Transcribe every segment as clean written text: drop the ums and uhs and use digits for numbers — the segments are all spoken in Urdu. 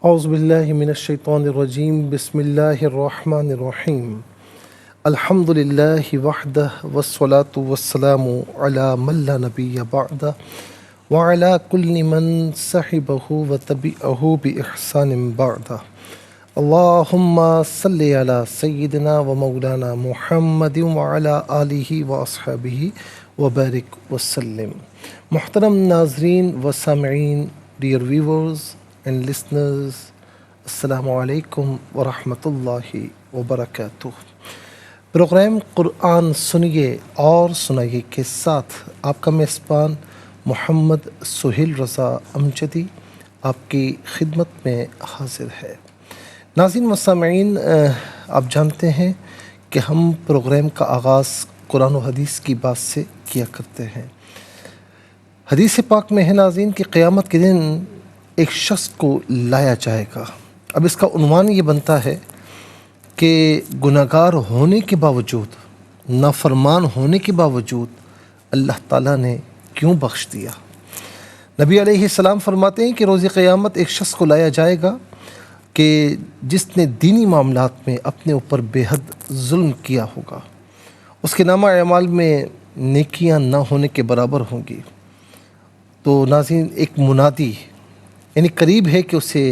اعوذ باللہ من الشیطان الرجیم بسم اللہ الرحمن الرحیم الحمد للہ وحدہ والصلاة والسلام علی من لا نبی بعدہ وعلی کل من صحبہ وتبعہ بإحسان بعدہ اللہم صلی علی سیدنا و مولانا محمد وعلی آلہ واصحابہ وبارک وسلم۔ محترم ناظرین و سامعین، ڈیئر ویورز اینڈ لسنرز، السلام علیکم ورحمۃ اللہ وبرکاتہ۔ پروگرام قرآن سنیے اور سنائیے کے ساتھ آپ کا میزبان محمد سہیل رضا امجدی آپ کی خدمت میں حاضر ہے۔ ناظرین و سامعین، آپ جانتے ہیں کہ ہم پروگرام کا آغاز قرآن و حدیث کی بات سے کیا کرتے ہیں۔ حدیث پاک میں ہے ناظرین کہ قیامت کے دن ایک شخص کو لایا جائے گا۔ اب اس کا عنوان یہ بنتا ہے کہ گناہگار ہونے کے باوجود، نافرمان ہونے کے باوجود اللہ تعالیٰ نے کیوں بخش دیا۔ نبی علیہ السلام فرماتے ہیں کہ روز قیامت ایک شخص کو لایا جائے گا کہ جس نے دینی معاملات میں اپنے اوپر بے حد ظلم کیا ہوگا۔ اس کے نامہ اعمال میں نیکیاں نہ ہونے کے برابر ہوں گی۔ تو ناظرین، ایک منادی یعنی قریب ہے کہ اسے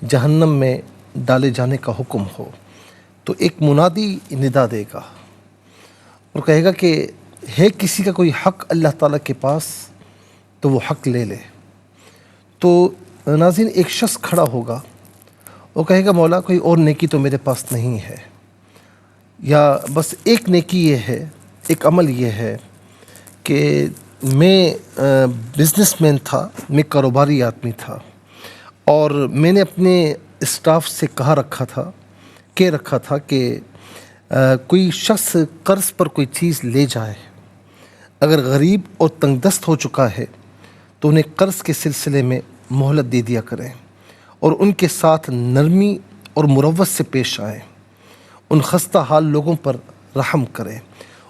جہنم میں ڈالے جانے کا حکم ہو، تو ایک منادی ندا دے گا اور کہے گا کہ ہے کسی کا کوئی حق اللہ تعالیٰ کے پاس تو وہ حق لے لے۔ تو ناظرین، ایک شخص کھڑا ہوگا اور کہے گا مولا کوئی اور نیکی تو میرے پاس نہیں ہے، یا بس ایک نیکی یہ ہے، ایک عمل یہ ہے کہ میں بزنس مین تھا، میں کاروباری آدمی تھا، اور میں نے اپنے اسٹاف سے کہہ رکھا تھا کہ کوئی شخص قرض پر کوئی چیز لے جائے، اگر غریب اور تنگ دست ہو چکا ہے تو انہیں قرض کے سلسلے میں مہلت دے دیا کریں اور ان کے ساتھ نرمی اور مروت سے پیش آئیں، ان خستہ حال لوگوں پر رحم کریں،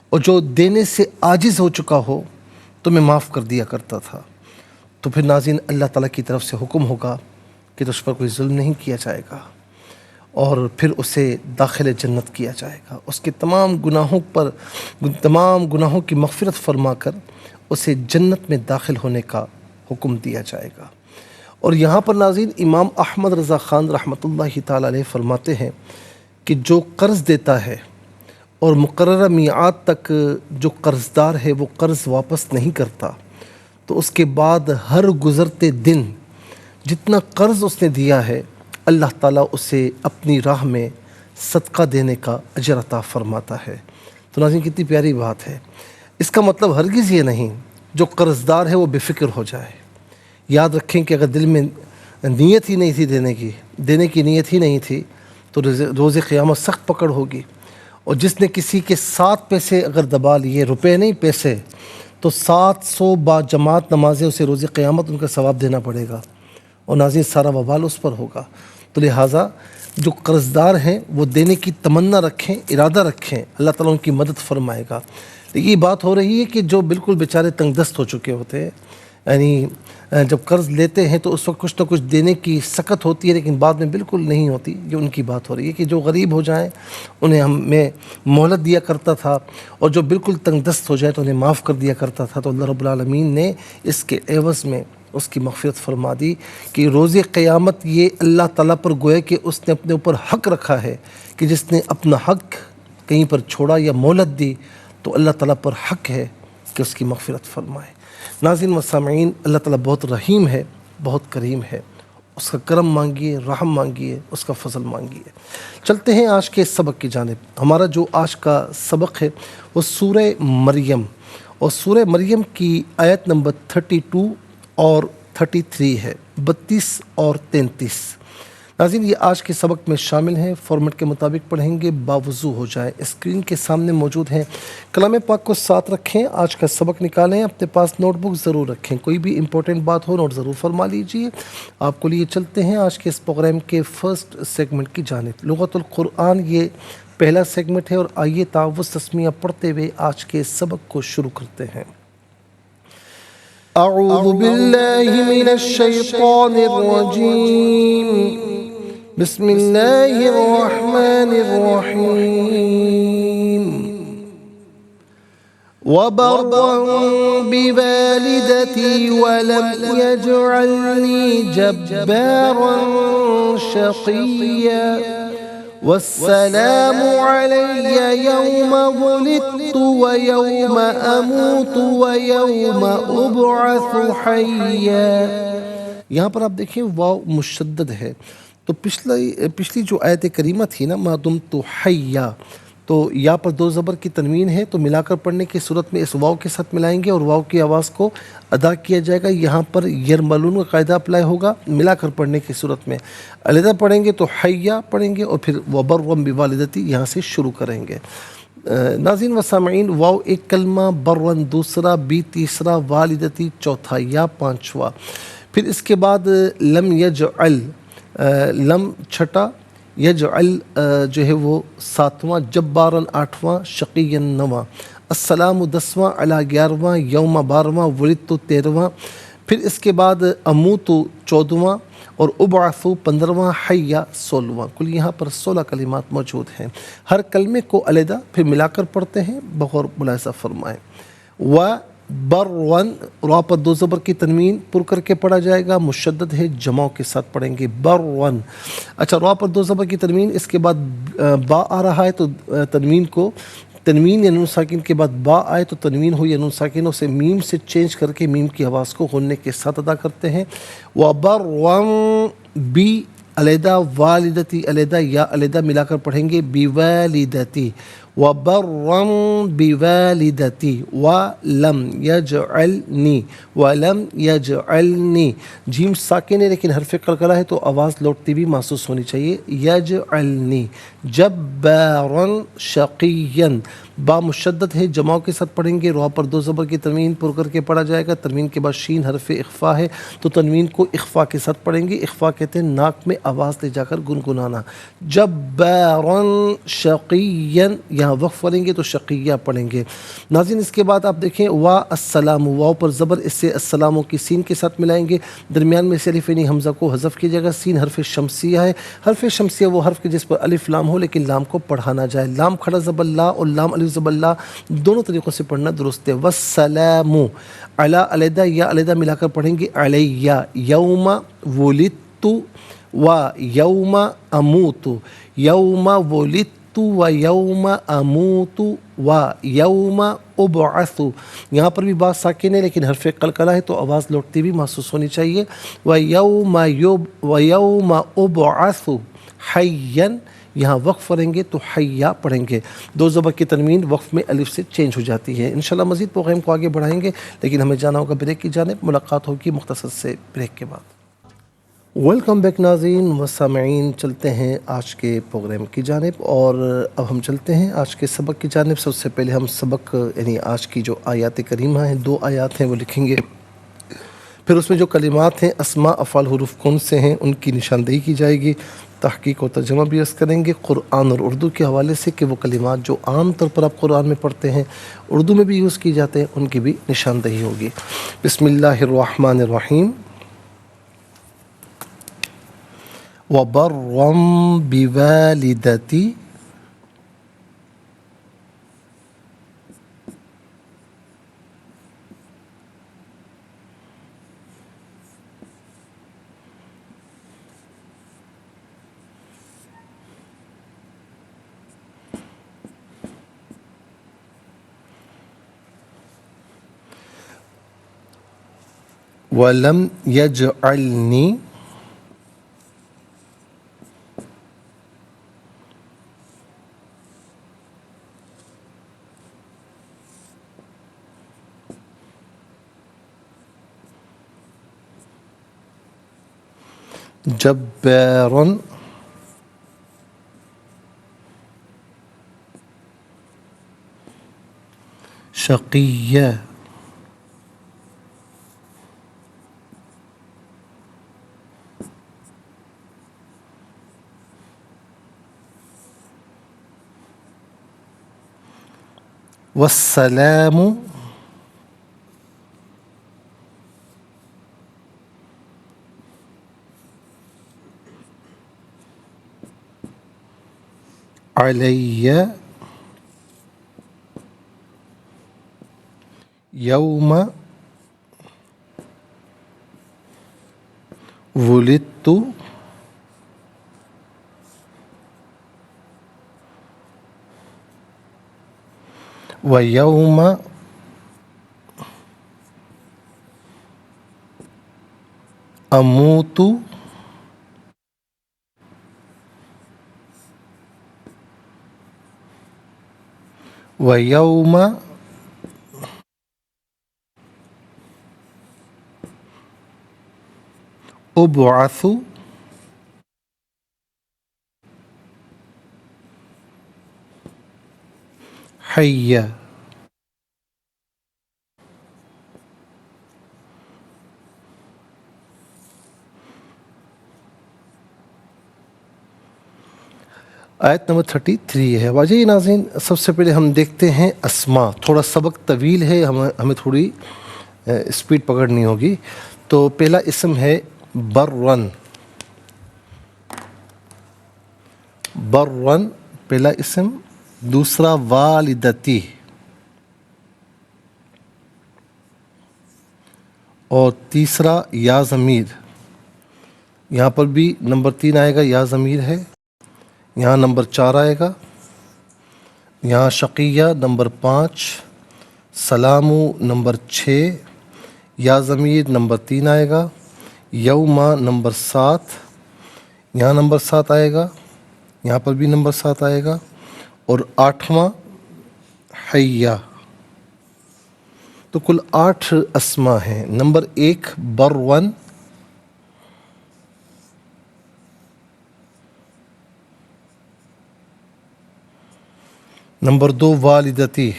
اور جو دینے سے عاجز ہو چکا ہو تو میں معاف کر دیا کرتا تھا۔ تو پھر ناظرین، اللہ تعالیٰ کی طرف سے حکم ہوگا کہ اس پر کوئی ظلم نہیں کیا جائے گا، اور پھر اسے داخل جنت کیا جائے گا۔ اس کے تمام گناہوں کی مغفرت فرما کر اسے جنت میں داخل ہونے کا حکم دیا جائے گا۔ اور یہاں پر ناظرین، امام احمد رضا خان رحمۃ اللہ تعالیٰ علیہ فرماتے ہیں کہ جو قرض دیتا ہے اور مقررہ میعاد تک جو قرض دار ہے وہ قرض واپس نہیں کرتا، تو اس کے بعد ہر گزرتے دن جتنا قرض اس نے دیا ہے اللہ تعالیٰ اسے اپنی راہ میں صدقہ دینے کا اجر عطا فرماتا ہے۔ تو ناظرین، کتنی پیاری بات ہے۔ اس کا مطلب ہرگز یہ نہیں جو قرض دار ہے وہ بے فکر ہو جائے۔ یاد رکھیں کہ اگر دل میں نیت ہی نہیں تھی دینے کی نیت ہی نہیں تھی تو روز قیامت سخت پکڑ ہوگی۔ اور جس نے کسی کے 7 پیسے اگر دبا لیے، روپے نہیں پیسے، تو 700 با جماعت نمازیں اسے روز قیامت ان کا ثواب دینا پڑے گا، اور ناظرین سارا وبال اس پر ہوگا۔ تو لہٰذا جو قرض دار ہیں وہ دینے کی تمنا رکھیں، ارادہ رکھیں، اللہ تعالیٰ ان کی مدد فرمائے گا۔ لیکن یہ بات ہو رہی ہے کہ جو بالکل بیچارے تنگ دست ہو چکے ہوتے ہیں، یعنی جب قرض لیتے ہیں تو اس وقت کچھ نہ کچھ دینے کی سخت ہوتی ہے لیکن بعد میں بالکل نہیں ہوتی، یہ ان کی بات ہو رہی ہے کہ جو غریب ہو جائیں انہیں میں مہلت دیا کرتا تھا، اور جو بالکل تنگ دست ہو جائے تو انہیں معاف کر دیا کرتا تھا۔ تو اللہ رب العالمین نے اس کے عوض میں اس کی مغفرت فرما دی کہ روز قیامت یہ اللہ تعالیٰ پر گویا کہ اس نے اپنے اوپر حق رکھا ہے کہ جس نے اپنا حق کہیں پر چھوڑا یا مہلت دی تو اللہ تعالیٰ پر حق ہے کہ اس کی مغفرت فرمائے۔ ناظرین و سامعین، اللہ تعالیٰ بہت رحیم ہے، بہت کریم ہے، اس کا کرم مانگیے، رحم مانگیے، اس کا فضل مانگیے۔ چلتے ہیں آج کے سبق کی جانب۔ ہمارا جو آج کا سبق ہے وہ سورہ مریم، اور سورہ مریم کی آیت نمبر 32 اور 33 ہے، 32 اور 33۔ ناظرین، یہ آج کے سبق میں شامل ہیں، فارمیٹ کے مطابق پڑھیں گے، باوضو ہو جائے۔ اسکرین کے سامنے موجود ہیں، کلام پاک کو ساتھ رکھیں، آج کا سبق نکالیں، اپنے پاس نوٹ بک ضرور رکھیں، کوئی بھی امپورٹنٹ بات ہو نوٹ ضرور فرما لیجیے۔ آپ کو لیے چلتے ہیں آج کے اس پروگرام کے فرسٹ سیگمنٹ کی جانب۔ لغت القرآن یہ پہلا سیگمنٹ ہے، اور آئیے تعوذ تسمیہ پڑھتے ہوئے آج کے سبق کو شروع کرتے ہیں۔ أعوذ بالله من الشيطان الرجيم بسم الله الرحمن الرحيم وبرا بوالدتي ولم يجعلني جبارا شقيا والسلام علي يوم ولدت ويوم أموت ويوم أبعث حيا. یہاں پر آپ دیکھیں واو مشدد ہے. تو پچھلی جو آیت کریمہ تھی نا ما دمت حیا، تو یہاں پر دو زبر کی تنوین ہے، تو ملا کر پڑھنے کی صورت میں اس واو کے ساتھ ملائیں گے اور واو کی آواز کو ادا کیا جائے گا. یہاں پر یرملون کا قاعدہ اپلائی ہوگا ملا کر پڑھنے کی صورت میں. علیحدہ پڑھیں گے تو حیا پڑھیں گے اور پھر وبرم بوالدتی یہاں سے شروع کریں گے. ناظرین و سامعین، واو ایک کلمہ، برون دوسرا، بی تیسرا، والدتی چوتھا، یا پانچواں. پھر اس کے بعد لم یجعل، لم چھٹا، یجعل جو ہے وہ ساتواں، جبارن آٹھواں، شقین نواں، السلام دسواں، علی گیارہواں، یوم بارہواں، ولدت تیرہواں. پھر اس کے بعد اموت چودواں اور ابعثو 15واں، حیا 16واں. کل یہاں پر 16 کلمات موجود ہیں. ہر کلمے کو علیحدہ پھر ملا کر پڑھتے ہیں، بغور ملاحظہ فرمائیں. و برون، را پر دو زبر کی تنوین پر کر کے پڑھا جائے گا، مشدد ہے، جمع کے ساتھ پڑھیں گے برون. اچھا، را پر دو زبر کی تنوین، اس کے بعد با آ رہا ہے تو تنوین یا نون ساکن کے بعد با آئے تو تنوین ہو یا نون ساکن اسے میم سے چینج کر کے میم کی آواز کو غننے کے ساتھ ادا کرتے ہیں. وبرم بی علیحدہ، والدتی علیحدہ، یا علیحدہ ملا کر پڑھیں گے بوالدتی. وبرم بوالدتی ولم یجعلنی، ولم یجعلنی. جیم ساکن ہے لیکن حرف قلقلہ ہے تو آواز لوٹتی بھی محسوس ہونی چاہیے. یجعلنی جبارا شقیا. با مشدد ہے، جماع کے ساتھ پڑھیں گے. را پر دو زبر کی تنوین پر کر کے پڑھا جائے گا. تنوین کے بعد شین حرف اخفا ہے تو تنوین کو اخفا کے ساتھ پڑھیں گے. اخفا کہتے ہیں ناک میں آواز لے جا کر گنگنانا. جبارا شقیا، یہاں وقف کریں گے تو شقیہ پڑھیں گے. ناظرین اس کے بعد آپ دیکھیں وا السلام، واو پر زبر، اس سے السلاموں کی سین کے ساتھ ملائیں گے. درمیان میں سے الف یعنی حمزہ کو حذف کیجیے گا. سین حرف شمسیہ ہے. حرف شمسیہ وہ حرف کے جس پر الف لام ہو لیکن لام کو پڑھا نہ جائے. لام کھڑا زبر لا اور لام الف زبر لا دونوں طریقوں سے پڑھنا درست ہے. والسلام، علی علیحدہ، یا علیحدہ ملا کر پڑھیں گے علیہ. یوم ولدت و یوم اموت، یوم ولدت و یوم اموت و یوم ابعث. یہاں پر بھی بات ساکن ہے لیکن حرف قلقلہ ہے تو آواز لوٹتی بھی محسوس ہونی چاہیے. ویوم ابعث حیا، یہاں وقف کریں گے تو حیا پڑھیں گے. دو زبر کی تنوین وقف میں الف سے چینج ہو جاتی ہے. انشاءاللہ مزید پروگرام کو آگے بڑھائیں گے لیکن ہمیں جانا ہوگا بریک کی جانب. ملاقات ہوگی مختصر سے بریک کے بعد. ویلکم بیک ناظرین و سامعین، چلتے ہیں آج کے پروگرام کی جانب اور اب ہم چلتے ہیں آج کے سبق کی جانب. سب سے پہلے ہم سبق یعنی آج کی جو آیات کریمہ ہیں، 2 آیات ہیں وہ لکھیں گے. پھر اس میں جو کلمات ہیں اسماء افعال حروف کون سے ہیں ان کی نشاندہی کی جائے گی. تحقیق و ترجمہ بھی عرض کریں گے قرآن اور اردو کے حوالے سے کہ وہ کلمات جو عام طور پر آپ قرآن میں پڑھتے ہیں اردو میں بھی یوز کی جاتے ہیں ان کی بھی نشاندہی ہوگی. بسم اللہ الرحمن الرحیم. وبرم بوالدتی ولم یجعلنی جبارا شقیا. والسلام علیہ یوم ولدت ویوم اموت ویوم ابعث حیا. آیت نمبر 33 ہے. واجہ ناظرین، سب سے پہلے ہم دیکھتے ہیں اسماء. تھوڑا سبق طویل ہے، ہمیں تھوڑی اسپیڈ پکڑنی ہوگی. تو پہلا اسم ہے برن. برن پہلا اسم. دوسرا والدتی، اور تیسرا یا ضمیر. یہاں پر بھی نمبر 3 آئے گا، یا ضمیر ہے. یہاں نمبر 4 آئے گا. یہاں شقیہ نمبر 5، سلام نمبر 6، یا ضمیر نمبر 3 آئے گا. یوما نمبر 7، یہاں نمبر 7 آئے گا. یہاں پر بھی نمبر 7 آئے گا. اور 8واں حیا. تو کل 8 اسماء ہیں. نمبر 1 برون، نمبر 2 والدتی،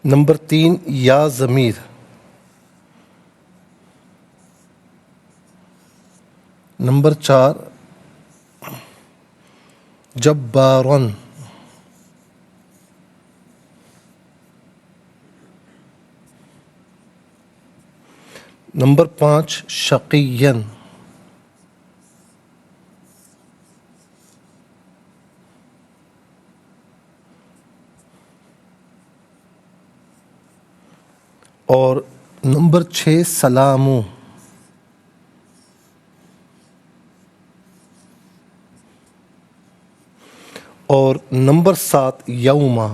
نمبر 3 یا ضمیر، نمبر 4 جبارن، نمبر 5 شقیًا، اور نمبر 6 سلامو. اور نمبر 7 یوما.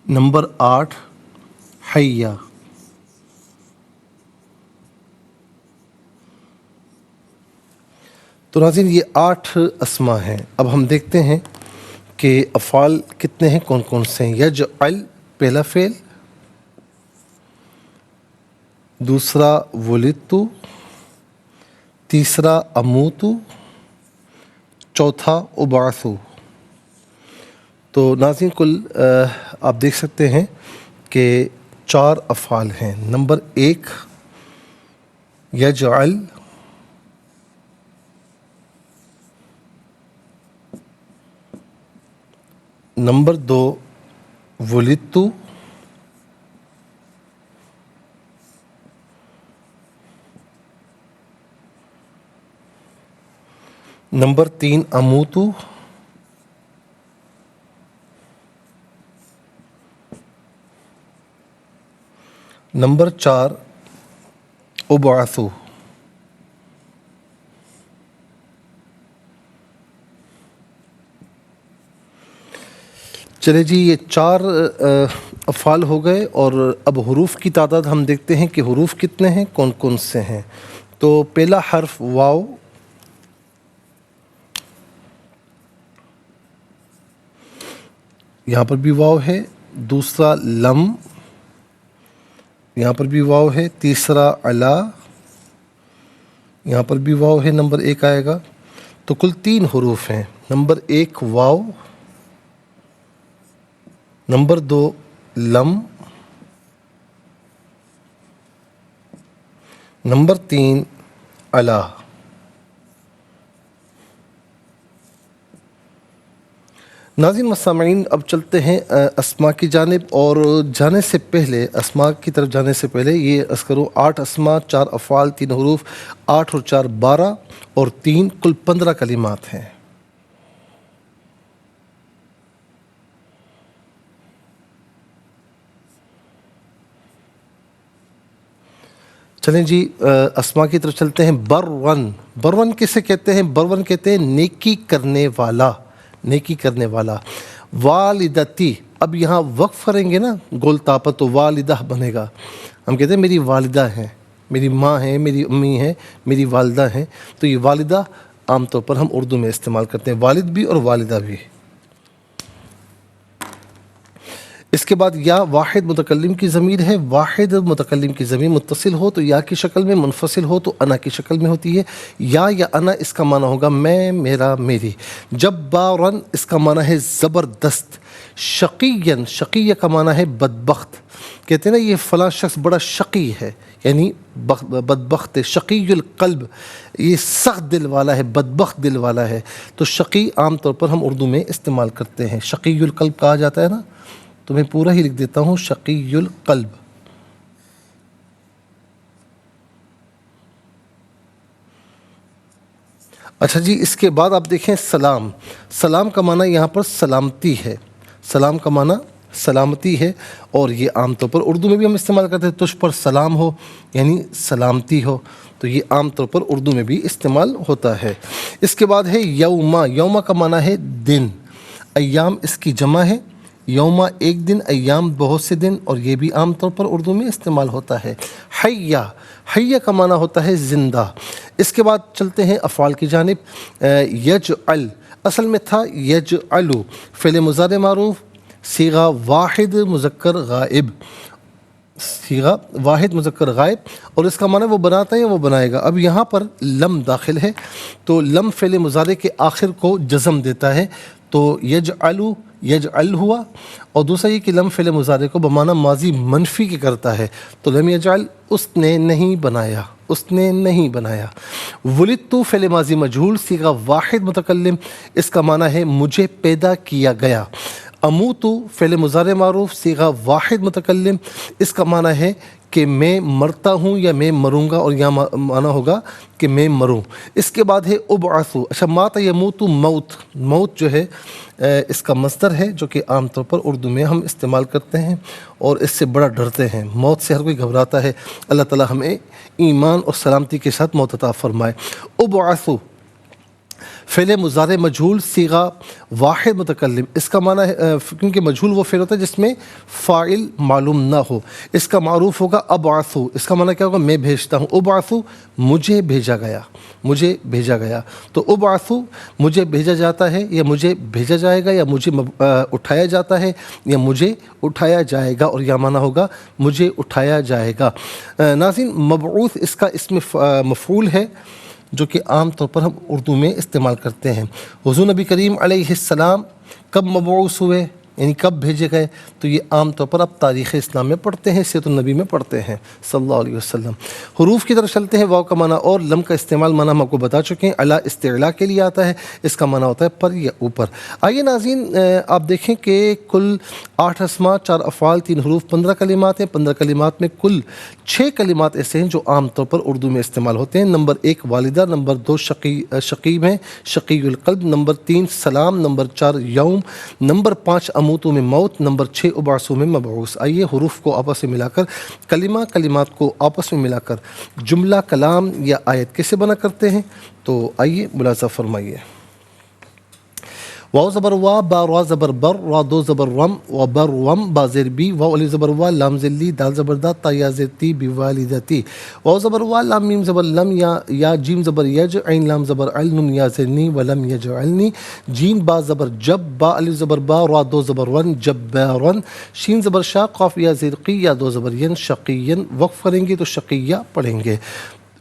نمبر 8 حیا. تو ناظرین یہ 8 اسماء ہیں. اب ہم دیکھتے ہیں کہ افعال کتنے ہیں، کون کون سے ہیں. یجعل پہلا فعل، دوسرا ولدت، تیسرا اموت، چوتھا ابعث. تو ناظرین کل آپ دیکھ سکتے ہیں کہ 4 افعال ہیں. نمبر 1 یجعل، نمبر 2 ولدت، نمبر 3 اموت، نمبر 4 ابعث. چلے جی، یہ 4 افعال ہو گئے. اور اب حروف کی تعداد ہم دیکھتے ہیں کہ حروف کتنے ہیں، کون کون سے ہیں. تو پہلا حرف واو، یہاں پر بھی واو ہے. دوسرا لم، یہاں پر بھی واو ہے. تیسرا علا، یہاں پر بھی واو ہے، نمبر 1 آئے گا. تو کل 3 حروف ہیں. نمبر 1 واو، نمبر 2 لم، نمبر 3 علا. ناظرین مسامعین، اب چلتے ہیں اسماء کی جانب، اور جانے سے پہلے اسماء کی طرف جانے سے پہلے یہ عرض کروں 8 اسماء، 4 افعال، 3 حروف، 8 اور 4 12 اور 3 کل 15 کلمات ہیں۔ چلیں جی اسماء کی طرف چلتے ہیں۔ برون، برون کسے کہتے ہیں؟ برون کہتے ہیں نیکی کرنے والا، نیکی کرنے والا۔ والدتی، اب یہاں وقف کریں گے نا گول تاپا تو والدہ بنے گا۔ ہم کہتے ہیں میری والدہ ہیں، میری ماں ہیں، میری امی ہیں، میری والدہ ہیں، تو یہ والدہ عام طور پر ہم اردو میں استعمال کرتے ہیں، والد بھی اور والدہ بھی۔ اس کے بعد یا واحد متکلم کی ضمیر ہے۔ واحد متکلم کی ضمیر متصل ہو تو یا کی شکل میں، منفصل ہو تو انا کی شکل میں ہوتی ہے۔ یا انا اس کا معنی ہوگا میں، میرا، میری۔ جبارن اس کا معنی ہے زبردست۔ شقین، شقیہ کا معنی ہے بدبخت۔ کہتے ہیں نا یہ فلاں شخص بڑا شقی ہے، یعنی بدبخت ہے۔ شقی القلب، یہ سخت دل والا ہے، بدبخت دل والا ہے۔ تو شقی عام طور پر ہم اردو میں استعمال کرتے ہیں، شقی القلب کہا جاتا ہے نا، تو میں پورا ہی لکھ دیتا ہوں شقی القلب۔ اچھا جی، اس کے بعد آپ دیکھیں سلام۔ سلام کا معنی یہاں پر سلامتی ہے، سلام کا معنی سلامتی ہے، اور یہ عام طور پر اردو میں بھی ہم استعمال کرتے ہیں، تجھ پر سلام ہو یعنی سلامتی ہو، تو یہ عام طور پر اردو میں بھی استعمال ہوتا ہے۔ اس کے بعد ہے یوما۔ یوما کا معنی ہے دن۔ ایام اس کی جمع ہے، یوما ایک دن، ایام بہت سے دن، اور یہ بھی عام طور پر اردو میں استعمال ہوتا ہے۔ حیا، حیا کا معنی ہوتا ہے زندہ۔ اس کے بعد چلتے ہیں افعال کی جانب۔ یجعل، اصل میں تھا یجعلو، فعل مضارع معروف، صیغہ واحد مذکر غائب، صیغہ واحد مذکر غائب، اور اس کا معنی وہ بناتا ہے یا وہ بنائے گا۔ اب یہاں پر لم داخل ہے، تو لم فعل مضارع کے آخر کو جزم دیتا ہے، تو یجعلو، یجعل ہوا، اور دوسرا یہ کہ لم فعل مضارع کو بمعنی ماضی منفی کے کرتا ہے، تو لم یجعل اس نے نہیں بنایا، اس نے نہیں بنایا۔ ولدتو فعل ماضی مجہول، صیغہ واحد متکلم، اس کا معنی ہے مجھے پیدا کیا گیا۔ اموتو فعل مضارع معروف، صیغہ واحد متکلم، اس کا معنی ہے کہ میں مرتا ہوں یا میں مروں گا، اور یہاں معنی ہوگا کہ میں مروں۔ اس کے بعد ہے ابعثو۔ اچھا، مات یموتو، موت، موت جو ہے اس کا مصدر ہے، جو کہ عام طور پر اردو میں ہم استعمال کرتے ہیں اور اس سے بڑا ڈرتے ہیں، موت سے ہر کوئی گھبراتا ہے۔ اللہ تعالی ہمیں ایمان اور سلامتی کے ساتھ موت عطا فرمائے۔ ابعثو فعل مضارع مجہول، صیغہ واحد متکلم، اس کا معنی ہے کیونکہ مجہول وہ فعل ہوتا ہے جس میں فاعل معلوم نہ ہو، اس کا معروف ہوگا ابعثو، اس کا معنی کیا ہوگا؟ میں بھیجتا ہوں۔ ابعثو مجھے بھیجا گیا، مجھے بھیجا گیا، تو ابعثو مجھے بھیجا جاتا ہے، یا مجھے بھیجا جائے گا، یا مجھے اٹھایا جاتا ہے، یا مجھے اٹھایا جائے گا، اور یہ معنی ہوگا مجھے اٹھایا جائے گا۔ ناظرین، مبعوث اس کا اسم مفعول ہے، جو کہ عام طور پر ہم اردو میں استعمال کرتے ہیں۔ حضور نبی کریم علیہ السلام کب مبعوث ہوئے، یعنی کب بھیجے گئے، تو یہ عام طور پر آپ تاریخ اسلام میں پڑھتے ہیں، سیرت النبی میں پڑھتے ہیں صلی اللہ علیہ وسلم۔ حروف کی طرف چلتے ہیں۔ واو کا معنی اور، لم کا استعمال معنی ہم آپ کو بتا چکے ہیں، اعلیٰ استعلاء کے لیے آتا ہے، اس کا معنی ہوتا ہے پر یا اوپر۔ آئیے ناظرین آپ دیکھیں کہ کل 8 اسماء، 4 افعال، 3 حروف، 15 کلمات ہیں۔ 15 کلمات میں کل 6 کلمات ایسے ہیں جو عام طور پر اردو میں استعمال ہوتے ہیں۔ نمبر 1 والدہ، نمبر 2 شقیب ہیں، شقی القلب، نمبر 3 سلام، نمبر 4 یوم، نمبر 5 اموتو میں موت، نمبر 6 ابعثو میں مبعوث۔ آئیے حروف کو آپس میں ملا کر، کلمات کو آپس میں ملا کر جملہ، کلام یا آیت کیسے بنا کرتے ہیں، تو آئیے ملاحظہ فرمائیے۔ واو زبر وا، با را زبر بر، را دو زبر رم، و بر وم، با زیر بی، واو علی زبر وا، لام ذلی، دال زبر دا، تا یا زیر تی، بی والدتی، واو زبر وا، لام میم زبر لم، یا جیم زبر یج، عین لام زبر ال، نون یا زیر نی، ولم یجعلنی، جیم با زبر جب، با علی زبر با، را دو زبر ون، جبارن، شین زبر شا، قاف یا زیر قی، یا دو زبر ین، شقین، وقف کریں گے تو شقیہ پڑھیں گے۔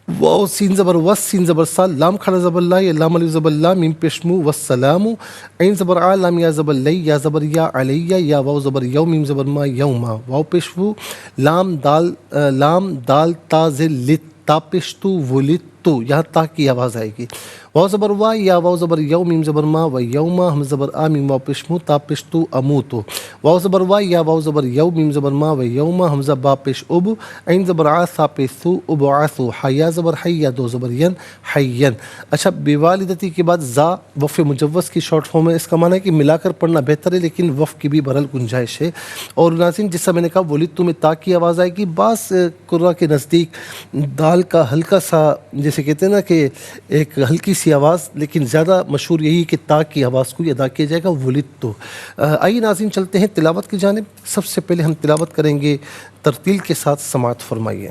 واو سین زبر وس، سین زبر سا، لام کھڑا زبر لا، یا لام علی زبر لا، میم پیشمو والسلام، عین زبر آ، لام یا زبر لی، یا زبر یا علیہ، یا واو زبر یو، میم زبر ما، یوما، واو پیشمو، لام دال تا ز لت، تا پیشتو ولدتو، تو، یہاں تا کی آواز آئے گی. واو زبر وا، یا واو زبر یو، میم زبر ما، و یوما، ہم زبر آ، میم واو پیش مو، تا پیش تو، اموتو. واو زبر وا، یا واو زبر یو، میم زبر ما، و یوما، حمزہ با پیش اب، عین زبر آ، سا پیش سو، ابعثو. حیا زبر حی، یا دو زبر ین، حین. اچھا بوالدتی کے بعد زا وقف مجوز کی شارٹ فارم ہے. اس کا معنی ہے کہ ملا کر پڑھنا بہتر ہے، لیکن وقف کی بھی بہرحال گنجائش ہے. اور ناظرین جیسا میں نے کہا ولدت میں تا کی آواز آئے گی. بعض قراء کے نزدیک دال کا ہلکا سا، جیسے کہتے ہیں نا کہ ایک ہلکی سی آواز، لیکن زیادہ مشہور یہی کہ تا کی آواز کو ادا کیا جائے گا ولدت. آئیے ناظرین چلتے ہیں تلاوت کی جانب. سب سے پہلے ہم تلاوت کریں گے ترتیل کے ساتھ، سماعت فرمائیے.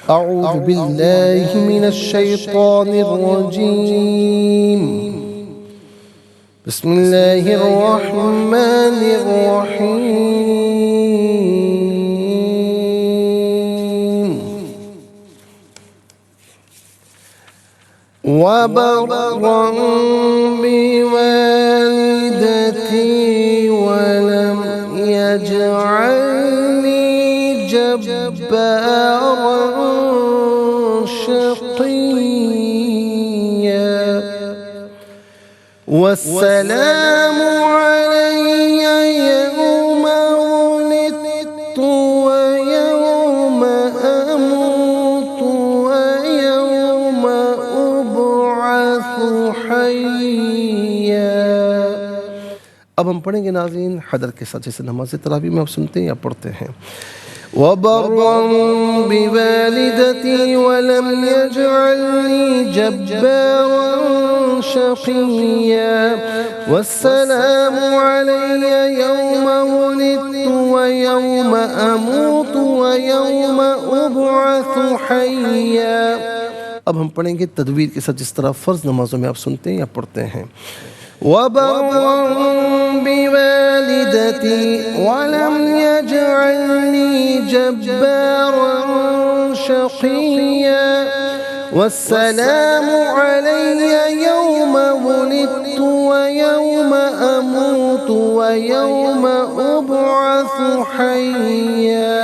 اعوذ باللہ من الشیطان الرجیم، بسم اللہ الرحمن الرحیم. وَبَرًّا بِوَالِدَتِي وَلَمْ يَجْعَلْنِي جَبَّارًا شَقِيًّا وَالسَّلَامُ عَلَيَّ يَوْمَ وُلِدتُّ وَيَوْمَ أَمُوتُ وَيَوْمَ أُبْعَثُ حَيًّا. اب ہم پڑھیں گے ناظرین حدر کے ساتھ، جیسے نماز تراویح میں آپ سنتے ہیں یا پڑھتے ہیں. وَبَرًّا بِوَالِدَتِي وَلَمْ يَجْعَلْنِي جَبَّارًا شَقِيًّا وَالسَّلَامُ عَلَيَّ يَوْمَ وُلِدتُّ وَيَوْمَ أَمُوتُ وَيَوْمَ أُبْعَثُ حَيًّا. اب ہم پڑھیں گے تدویر کے ساتھ، جس طرح فرض نمازوں میں آپ سنتے ہیں یا پڑھتے ہیں. وَبَرًّا بِوَالِدَتِي وَلَمْ يَجْعَلْنِي جَبَّارًا شَقِيًّا وَالسَّلَامُ عَلَيَّ يَوْمَ وُلِدتُّ وَيَوْمَ أَمُوتُ وَيَوْمَ أُبْعَثُ حَيًّا.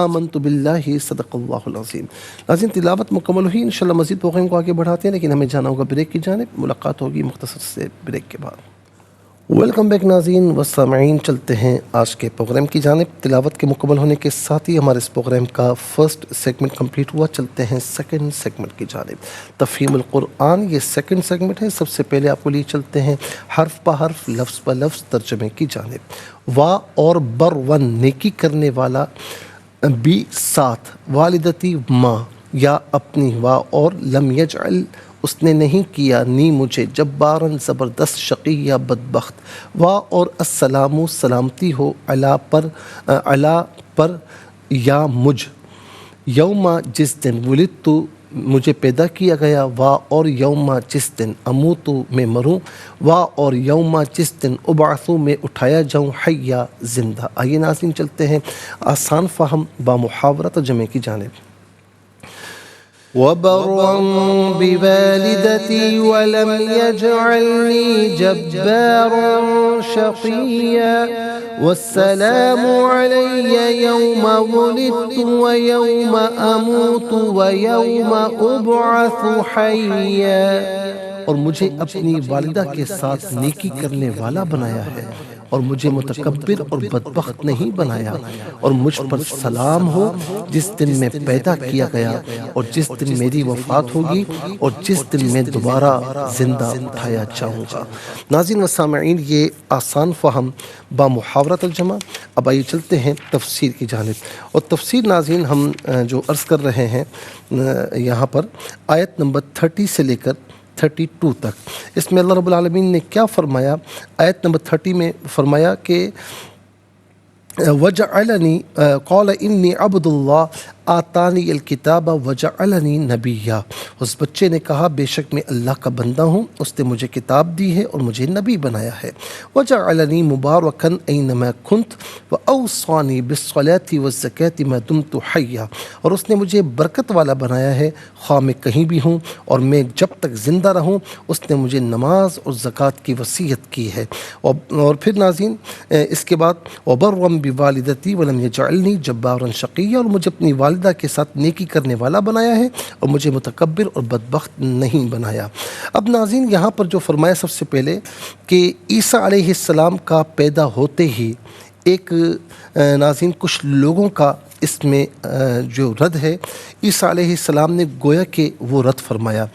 آمنت باللہ صدق اللہ العظیم. ناظرین تلاوت مکمل ہوئی. انشاءاللہ مزید پروگرام کو آگے بڑھاتے ہیں، لیکن ہمیں جانا ہوگا بریک کی جانب. ملاقات ہوگی مختصر سے بریک کے بعد. ویلکم بیک ناظرین و سامعین، چلتے ہیں آج کے پروگرام کی جانب. تلاوت کے مکمل ہونے کے ساتھ ہی ہمارے اس پروگرام کا فرسٹ سیگمنٹ کمپلیٹ ہوا. چلتے ہیں سیکنڈ سیگمنٹ کی جانب. تفہیم القرآن یہ سیکنڈ سیگمنٹ ہے. سب سے پہلے آپ کو لیے چلتے ہیں حرف پہ حرف، لفظ پہ لفظ ترجمے کی جانب. وا اور بر ون، نیکی کرنے والا، بی ساتھ، والدتی ماں یا اپنی، وا اور لم یجعل اس نے نہیں کیا، نی مجھے، جبارن زبردست، شقی یا بدبخت، وا اور السلام سلامتی ہو، علا پر یا مجھ، یوما جس دن، ولدت مجھے پیدا کیا گیا، وا اور یوما جس دن، اموتو میں مروں، وا اور یوما جس دن، ابعثو میں اٹھایا جاؤں، حیا زندہ. آئیے ناظرین چلتے ہیں آسان فہم با محاورہ ترجمے کی جانب. وَبَرًّا بِوَالِدَتِي وَلَمْ يَجْعَلْنِي جَبَّارًا شَقِيًّا وَالسَّلَامُ عَلَيَّ يَوْمَ وُلِدتُّ وَيَوْمَ أَمُوتُ وَيَوْمَ أُبْعَثُ حَيًّا. اور مجھے اپنی والدہ کے ساتھ نیکی کرنے والا بنایا ہے، اور مجھے متکبر اور بدبخت نہیں بنایا. اور مجھ پر سلام ہو جس دن میں پیدا کیا گیا، اور جس دن میری وفات ہوگی، اور جس دن میں دوبارہ زندہ اٹھایا جاؤں گا. ناظرین و سامعین، یہ آسان فہم با محاورہ ترجمہ. اب آئیے چلتے ہیں تفسیر کی جانب. اور تفسیر ناظرین ہم جو عرض کر رہے ہیں یہاں پر آیت نمبر 30 سے لے کر 32 تک. اس میں اللہ رب العالمین نے کیا فرمایا؟ آیت نمبر 30 میں فرمایا کہ وَجَعَلَنِي قَالَ إِنِّي عَبْدُ اللَّهِ آتانی الکتاب وجعلنی نبیّا. اس بچے نے کہا بے شک میں اللہ کا بندہ ہوں، اس نے مجھے کتاب دی ہے اور مجھے نبی بنایا ہے. وجعلنی مبارکا اینما کنت واوصانی بالصلاۃ والزکاۃ ما دمت حیا. اور اس نے مجھے برکت والا بنایا ہے خواہ میں کہیں بھی ہوں اور میں جب تک زندہ رہوں. اس نے مجھے نماز اور زکوٰۃ کی وصیت کی ہے. اور پھر ناظرین اس کے بعد وبرا بوالدتی ولم یجعلنی جبارا شقیا. اور مجھے اپنی والدہ کے ساتھ نیکی کرنے والا بنایا ہے اور مجھے متکبر اور بدبخت نہیں بنایا۔ اب ناظرین یہاں پر جو فرمایا سب سے پہلے کہ عیسیٰ علیہ السلام کا پیدا ہوتے ہی ایک ناظرین کچھ لوگوں کا اس میں جو رد ہے، عیسیٰ علیہ السلام نے گویا کہ وہ رد فرمایا۔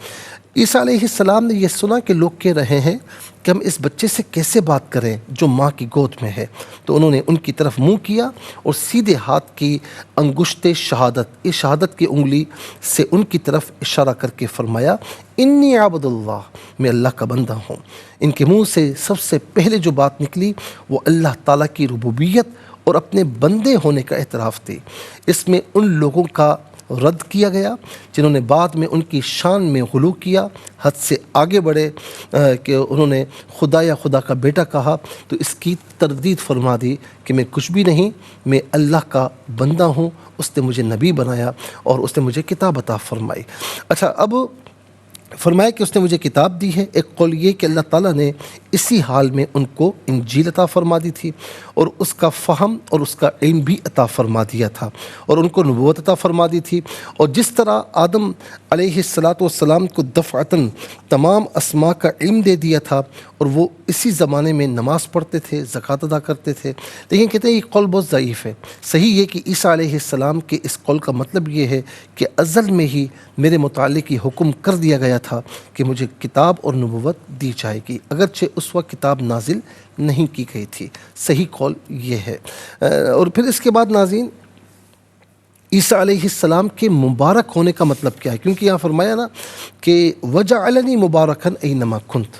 عیسیٰ علیہ السلام نے یہ سنا کہ لوگ کہہ رہے ہیں کہ ہم اس بچے سے کیسے بات کریں جو ماں کی گود میں ہے، تو انہوں نے ان کی طرف منہ کیا اور سیدھے ہاتھ کی انگشت شہادت، اس شہادت کی انگلی سے ان کی طرف اشارہ کر کے فرمایا انی عبد اللہ، میں اللہ کا بندہ ہوں۔ ان کے منہ سے سب سے پہلے جو بات نکلی وہ اللہ تعالیٰ کی ربوبیت اور اپنے بندے ہونے کا اعتراف تھی۔ اس میں ان لوگوں کا رد کیا گیا جنہوں نے بعد میں ان کی شان میں غلو کیا، حد سے آگے بڑھے کہ انہوں نے خدا یا خدا کا بیٹا کہا، تو اس کی تردید فرما دی کہ میں کچھ بھی نہیں، میں اللہ کا بندہ ہوں، اس نے مجھے نبی بنایا اور اس نے مجھے کتاب عطا فرمائی۔ اچھا، اب فرمایا کہ اس نے مجھے کتاب دی ہے۔ ایک قول یہ کہ اللہ تعالیٰ نے اسی حال میں ان کو انجیل عطا فرما دی تھی اور اس کا فہم اور اس کا علم بھی عطا فرما دیا تھا اور ان کو نبوت عطا فرما دی تھی، اور جس طرح آدم علیہ السلام کو دفعتاً تمام اسماء کا علم دے دیا تھا اور وہ اسی زمانے میں نماز پڑھتے تھے، زکوٰۃ ادا کرتے تھے، لیکن کہتے ہیں یہ قول بہت ضعیف ہے۔ صحیح یہ کہ عیسیٰ علیہ السلام کے اس قول کا مطلب یہ ہے کہ ازل میں ہی میرے متعلق یہ حکم کر دیا گیا تھا کہ مجھے کتاب اور نبوت دی جائے گی، اگرچہ اس وقت کتاب نازل نہیں کی گئی تھی۔ صحیح قول یہ ہے۔ اور پھر اس کے بعد ناظرین عیسیٰ علیہ السلام کے مبارک ہونے کا مطلب کیا ہے، کیونکہ یہاں فرمایا نا کہ وجعلنی مبارکا اینما کنت،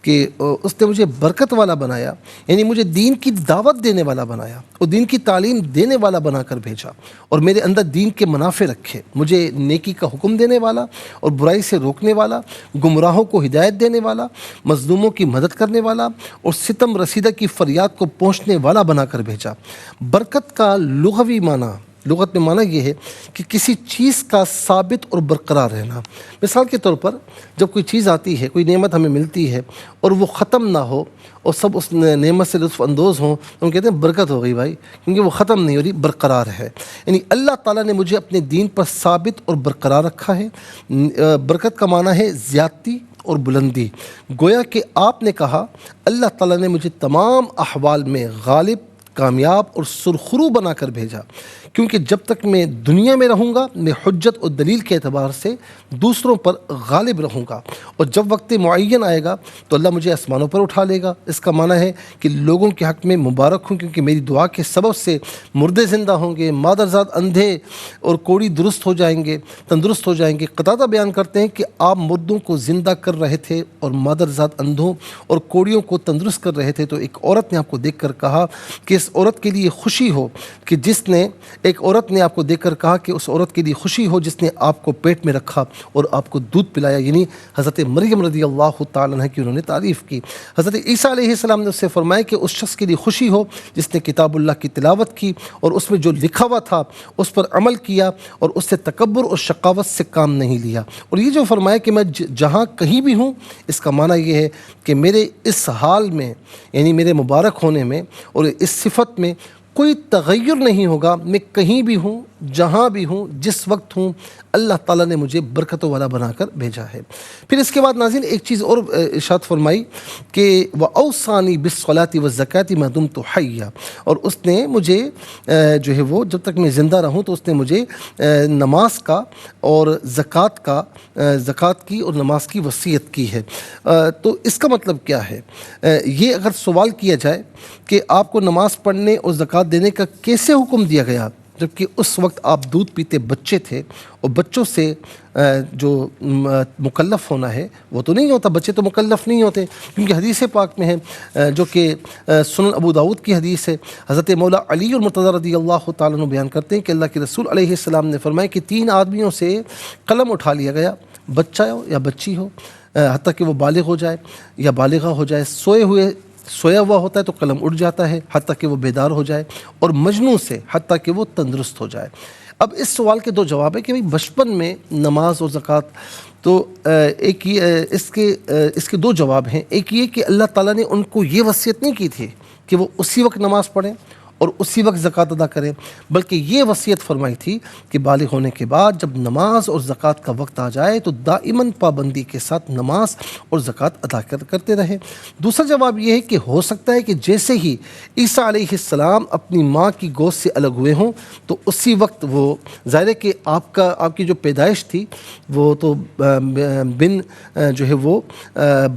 کہ اس نے مجھے برکت والا بنایا، یعنی مجھے دین کی دعوت دینے والا بنایا اور دین کی تعلیم دینے والا بنا کر بھیجا، اور میرے اندر دین کے منافع رکھے، مجھے نیکی کا حکم دینے والا اور برائی سے روکنے والا، گمراہوں کو ہدایت دینے والا، مظلوموں کی مدد کرنے والا اور ستم رسیدہ کی فریاد کو پہنچنے والا بنا کر بھیجا۔ برکت کا لغوی معنی، لغت میں معنی یہ ہے کہ کسی چیز کا ثابت اور برقرار رہنا۔ مثال کے طور پر جب کوئی چیز آتی ہے، کوئی نعمت ہمیں ملتی ہے اور وہ ختم نہ ہو اور سب اس نعمت سے لطف اندوز ہوں، تو ہم کہتے ہیں برکت ہو گئی بھائی، کیونکہ وہ ختم نہیں ہو رہی، برقرار ہے۔ یعنی اللہ تعالیٰ نے مجھے اپنے دین پر ثابت اور برقرار رکھا ہے۔ برکت کا معنی ہے زیادتی اور بلندی۔ گویا کہ آپ نے کہا اللہ تعالیٰ نے مجھے تمام احوال میں غالب، کامیاب اور سرخرو بنا کر بھیجا، کیونکہ جب تک میں دنیا میں رہوں گا میں حجت اور دلیل کے اعتبار سے دوسروں پر غالب رہوں گا، اور جب وقت معین آئے گا تو اللہ مجھے آسمانوں پر اٹھا لے گا۔ اس کا معنی ہے کہ لوگوں کے حق میں مبارک ہوں، کیونکہ میری دعا کے سبب سے مردے زندہ ہوں گے، مادرزاد اندھے اور کوڑی درست ہو جائیں گے، تندرست ہو جائیں گے۔ قتادہ بیان کرتے ہیں کہ آپ مردوں کو زندہ کر رہے تھے اور مادرزاد اندھوں اور کوڑیوں کو تندرست کر رہے تھے، تو ایک عورت نے آپ کو دیکھ کر کہا کہ اس عورت کے لیے خوشی ہو کہ جس نے، ایک عورت نے آپ کو دیکھ کر کہا کہ اس عورت کے لیے خوشی ہو جس نے آپ کو پیٹ میں رکھا اور آپ کو دودھ پلایا، یعنی حضرت مریم رضی اللہ تعالیٰ عنہ کی انہوں نے تعریف کی۔ حضرت عیسیٰ علیہ السلام نے اس سے فرمایا کہ اس شخص کے لیے خوشی ہو جس نے کتاب اللہ کی تلاوت کی اور اس میں جو لکھا ہوا تھا اس پر عمل کیا اور اس سے تکبر اور شقاوت سے کام نہیں لیا۔ اور یہ جو فرمایا کہ میں جہاں کہیں بھی ہوں، اس کا معنی یہ ہے کہ میرے اس حال میں، یعنی میرے مبارک ہونے میں اور اس صفت میں کوئی تغیر نہیں ہوگا، میں کہیں بھی ہوں، جہاں بھی ہوں، جس وقت ہوں، اللہ تعالیٰ نے مجھے برکتوں والا بنا کر بھیجا ہے۔ پھر اس کے بعد ناظرین ایک چیز اور ارشاد فرمائی کہ وَأَوْصَانِي بِالصَّلَاةِ وَالزَّكَاةِ مَا دُمْتُ حَيًّا، اور اس نے مجھے جو ہے وہ جب تک میں زندہ رہوں تو اس نے مجھے نماز کا اور زکوٰۃ کی اور نماز کی وصیت کی ہے۔ تو اس کا مطلب کیا ہے؟ یہ اگر سوال کیا جائے کہ آپ کو نماز پڑھنے اور زکوٰۃ دینے کا کیسے حکم دیا گیا، جبکہ اس وقت آپ دودھ پیتے بچے تھے اور بچوں سے جو مکلف ہونا ہے وہ تو نہیں ہوتا، بچے تو مکلف نہیں ہوتے، کیونکہ حدیث پاک میں ہے جو کہ سنن ابو داؤد کی حدیث ہے، حضرت مولا علی المرتضیٰ رضی اللہ تعالیٰ عنہ بیان کرتے ہیں کہ اللہ کے رسول علیہ السلام نے فرمایا کہ 3 آدمیوں سے قلم اٹھا لیا گیا، بچہ ہو یا بچی ہو، حتیٰ کہ وہ بالغ ہو جائے یا بالغہ ہو جائے، سویا ہوا ہوتا ہے تو قلم اٹھ جاتا ہے حتیٰ کہ وہ بیدار ہو جائے، اور مجنون سے حتیٰ کہ وہ تندرست ہو جائے۔ اب اس سوال کے 2 جواب ہیں کہ بچپن میں نماز اور زکوٰۃ، تو ایک یہ اس کے 2 جواب ہیں۔ ایک یہ کہ اللہ تعالیٰ نے ان کو یہ وصیت نہیں کی تھی کہ وہ اسی وقت نماز پڑھیں اور اسی وقت زکوٰۃ ادا کریں، بلکہ یہ وصیت فرمائی تھی کہ بالغ ہونے کے بعد جب نماز اور زکوٰۃ کا وقت آ جائے تو دائماً پابندی کے ساتھ نماز اور زکوٰۃ ادا کرتے رہے۔ دوسرا جواب یہ ہے کہ ہو سکتا ہے کہ جیسے ہی عیسیٰ علیہ السلام اپنی ماں کی گود سے الگ ہوئے ہوں تو اسی وقت وہ ظاہر ہے کہ آپ کی جو پیدائش تھی وہ تو بن جو ہے وہ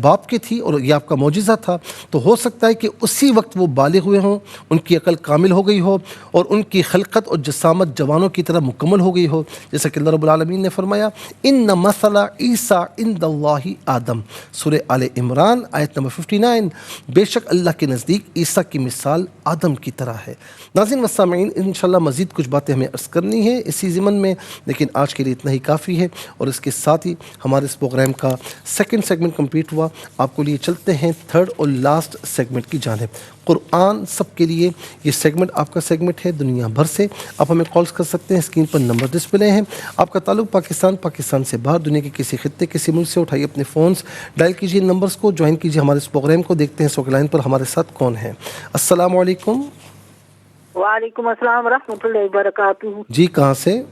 باپ کی تھی اور یہ آپ کا معجزہ تھا، تو ہو سکتا ہے کہ اسی وقت وہ بالغ ہوئے ہوں، ان کی عقل کامل ہو گئی ہو اور ان کی خلقت اور جسامت جوانوں کی طرح مکمل ہو گئی ہو، جیسا کہ اللہ رب العالمین نے فرمایا ان مثل عیسیٰ عند اللہ آدم، سورہ آل عمران آیت نمبر 59، بے شک اللہ کے نزدیک عیسیٰ کی مثال آدم کی طرح ہے۔ ناظرین و سامعین، انشاءاللہ مزید کچھ باتیں ہمیں عرض کرنی ہے اسی ضمن میں، لیکن آج کے لیے اتنا ہی کافی ہے، اور اس کے ساتھ ہی ہمارے اس پروگرام کا سیکنڈ سیگمنٹ کمپلیٹ ہوا۔ آپ کو لیے چلتے ہیں تھرڈ اور لاسٹ سیگمنٹ کی جانب، قرآن سب کے لیے۔ یہ سیگمنٹ آپ کا سیگمنٹ ہے دنیا بھر سے، آپ ہمیں کالز کر سکتے ہیں، اسکرین پر نمبر ڈسپلے ہیں۔ آپ کا تعلق پاکستان سے باہر، دنیا کے کسی خطے کسی ملک سے، اٹھائیے اپنے فونز، ڈائل کیجیے نمبرز کو، جوائن کیجیے ہمارے اس پروگرام کو۔ دیکھتے ہیں سوک لائن پر ہمارے ساتھ کون ہے۔ السلام علیکم۔ وعلیکم السلام ورحمۃ اللہ وبرکاتہ۔ جی کہاں سے؟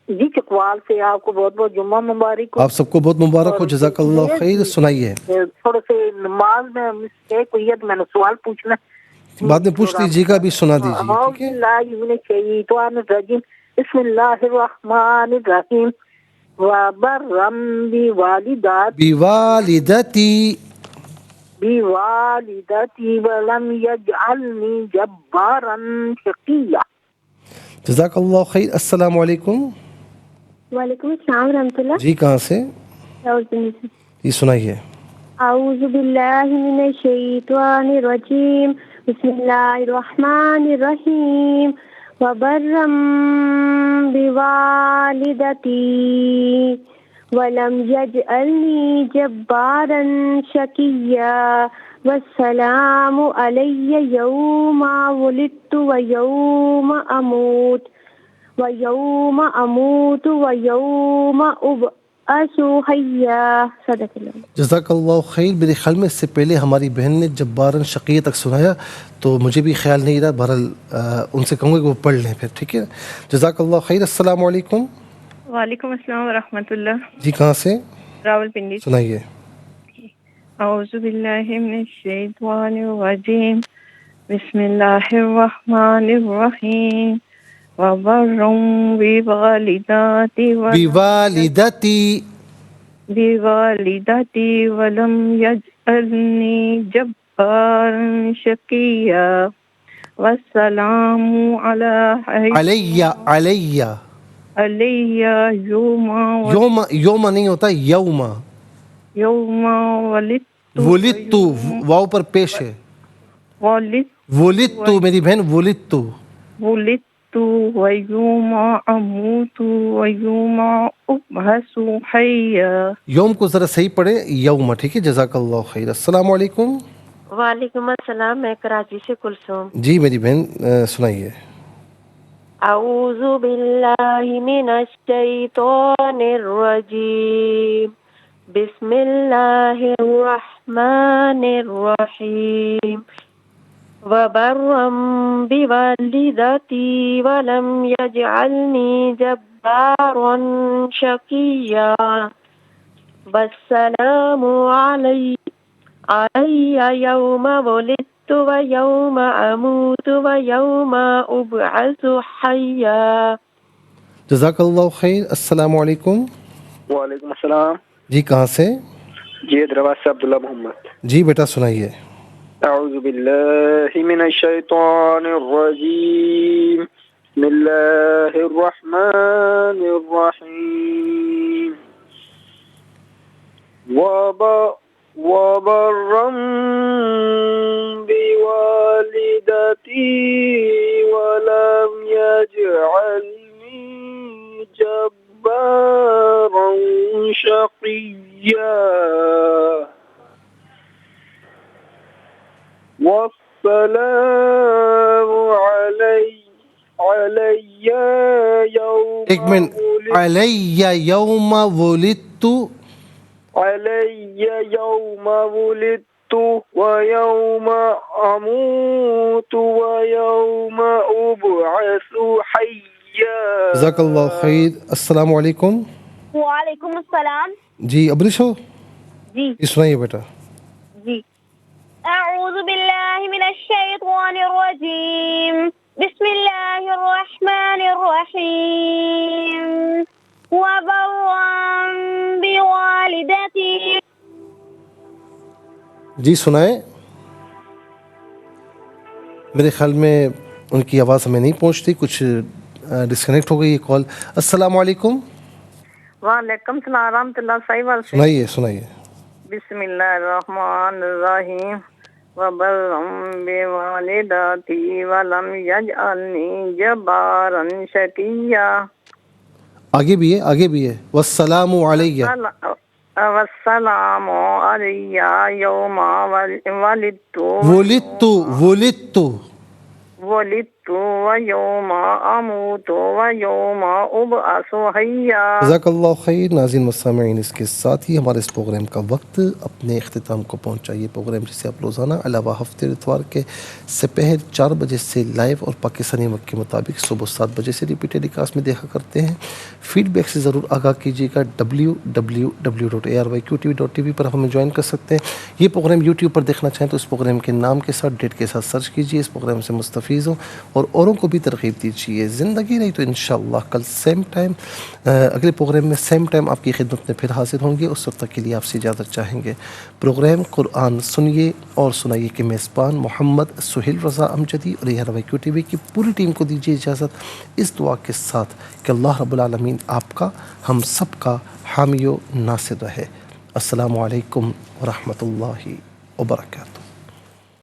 جی چکوال سے۔ آپ کو بہت بہت جمعہ مبارک ہو۔ آپ سب کو بہت مبارک ہو، جزاک اللہ خیر۔ سنائیے۔ تھوڑے سے نماز میں مسٹیک ہوئی ہے تو میں نے سوال پوچھنا بعد میں پوچھ لیجیے گا، ابھی سنا دیجیے، ٹھیک ہے؟ بسم اللہ الرحمن الرحیم۔ وبرم بوالدتی ولم یجعلنی جبارا شقیا۔ جزاک اللہ خیر۔ السلام علیکم۔ وعلیکم السلام ورحمۃ اللہ۔ جی کہاں سے؟ جی سنائیے۔ اعوذ باللہ من الشیطان الرجیم، بسم اللہ الرحمن الرحیم۔ وبرم بوالدتی ولم یجعلنی جبارا شقیا، والسلام علی یوم ولدت ویوم اموت ویوم ابعث حیا۔ صدق اللہ۔ جزاک اللہ خیر۔ میرے خیال میں اس سے پہلے ہماری بہن نے جبارن شقیہ تک سنایا تو مجھے بھی خیال نہیں رہا، بہرحال ان سے کہوں گا کہ وہ پڑھ لیں پھر، ٹھیک ہے؟ جزاک اللہ خیر۔ السلام علیکم۔ وعلیکم السلام ورحمۃ اللہ۔ جی کہاں سے؟ راول پنڈی۔ سنائیے۔ اعوذ باللہ من الشیطان الرجیم، بسم اللہ الرحمن الرحیم۔ وبرم بوالدتی ولم یجعلنی جبارا شقیا، والسلام علی یوم نہیں ہوتا، یوم ولدتو، واو پر پیش ہے، ولدتو میری بہن، ولدتو ویوم اموت ویوم ابعث حیا۔ یوم کو ذرا صحیح پڑھے، یوم، ٹھیک ہے؟ جزاک اللہ خیر۔ السلام علیکم۔ وعلیکم السلام، میں کراچی سے کلثوم۔ جی میری بہن سنائیے۔ اعوذ باللہ من الشیطان الرجیم، بسم اللہ الرحمن الرحیم۔ وبرم بوالدتی ولم یجعلنی جبارا شقیا، والسلام علی یوم ولدت ویوم اموت ویوم ابعث حیا۔ جزاک اللہ خیر۔ السلام علیکم۔ وعلیکم السلام۔ جی کہاں سے؟ جی حیدرآباد سے عبداللہ محمد۔ جی بیٹا سنائیے۔ اعوذ باللہ من الشیطان الرجیم، بسم اللہ الرحمن الرحیم۔ وبرم بوالدتی ولم یجعلنی جبارا شقیا، والسلام علی یوم، ایک منٹ، علی یوم ولدت، علی یوم ولدت ويوم أموت ويوم أبعث حيا. جزاک اللہ خیر. السلام علیکم. وعلیکم السلام. جی ابرش ہو؟ جی یہ سنائیے بیٹا. جی. اعوذ باللہ من الشیطان الرجیم. بسم اللہ الرحمن الرحیم. وبرا بوالدتی. جی سنائیں. میرے خیال میں ان کی آواز ہمیں نہیں پہنچتی, کچھ ڈسکنیکٹ ہو گئی یہ کال. السلام علیکم. وعلیکم السلام ورحمۃ اللہ. صحیح بات. سنائیے. بسم اللہ الرحمن الرحیم. وبرا بوالدتی ولم یجعلنی جبارا شقیا. آگے بھی ہے. والسلام علیہ. والسلام علی یوم ولدت ویوم اموت ویوم ابعث حیا. جزاک اللہ خیر. ناظرین مستمعین, اس کے ساتھ ہی ہمارے اس پروگرام کا وقت اپنے اختتام کو پہنچا. یہ پروگرام جسے آپ روزانہ علاوہ ہفتے اتوار کے سپہر 4 بجے سے لائیو اور پاکستانی وقت کے مطابق صبح 7 بجے سے ریپیٹیڈ کاسٹ میں دیکھا کرتے ہیں. فیڈ بیک سے ضرور آگاہ کیجیے گا. www.arqtv.tv پر ہمیں جوائن کر سکتے ہیں. یہ پروگرام یوٹیوب پر دیکھنا چاہیں تو اس پروگرام کے نام کے ساتھ ڈیٹ کے ساتھ سرچ کیجیے. اس پروگرام سے مستفیض ہوں اور اوروں کو بھی ترغیب دیجیے. زندگی رہی تو انشاءاللہ کل سیم ٹائم اگلے پروگرام میں سیم ٹائم آپ کی خدمت میں پھر حاضر ہوں گے. اس وقت تک کے لیے آپ سے اجازت چاہیں گے. پروگرام قرآن سنیے اور سنائیے کے میزبان محمد سہیل رضا امجدی اور ARYQ کی پوری ٹیم کو دیجیے اجازت, اس دعا کے ساتھ کہ اللہ رب العالمین آپ کا ہم سب کا حامی و ناصر رہے. السلام علیکم ورحمۃ اللہ وبرکاتہ.